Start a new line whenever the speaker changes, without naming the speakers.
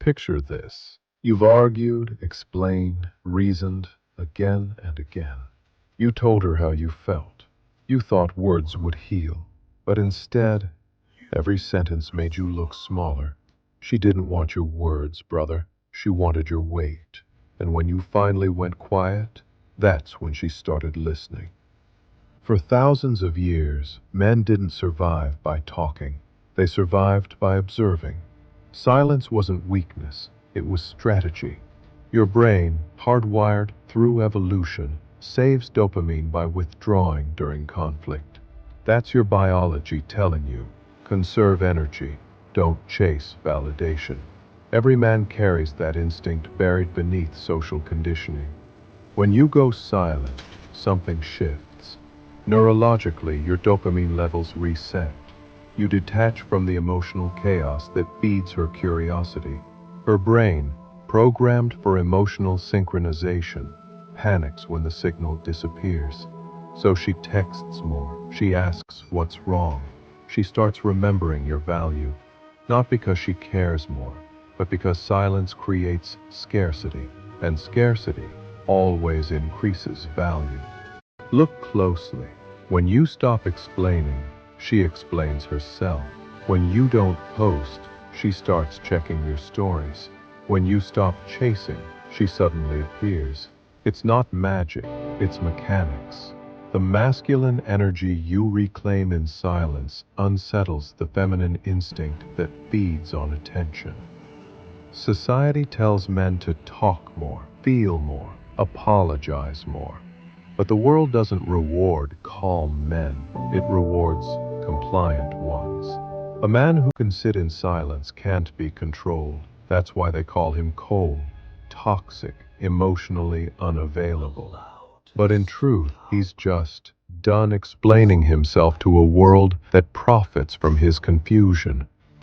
Picture this. You've argued, explained, reasoned, again and again. You told her how you felt. You thought words would heal. But instead, every sentence made you look smaller. She didn't want your words, brother. She wanted your weight. And when you finally went quiet, that's when she started listening. For thousands of years, men didn't survive by talking. They survived by observing. Silence wasn't weakness, it was strategy. Your brain, hardwired through evolution, saves dopamine by withdrawing during conflict. That's your biology telling you, conserve energy, don't chase validation. Every man carries that instinct buried beneath social conditioning. When you go silent, something shifts. Neurologically, your dopamine levels reset. You detach from the emotional chaos that feeds her curiosity. Her brain, programmed for emotional synchronization, panics when the signal disappears. So she texts more. She asks what's wrong. She starts remembering your value. Not because she cares more, but because silence creates scarcity. And scarcity always increases value. Look closely. When you stop explaining, she explains herself. When you don't post, she starts checking your stories. When you stop chasing, she suddenly appears. It's not magic, it's mechanics. The masculine energy you reclaim in silence unsettles the feminine instinct that feeds on attention. Society tells men to talk more, feel more, apologize more. But the world doesn't reward calm men, it rewards compliant ones. A man who can sit in silence can't be controlled. That's why they call him cold, toxic, emotionally unavailable. But in truth, he's just done explaining himself to a world that profits from his confusion.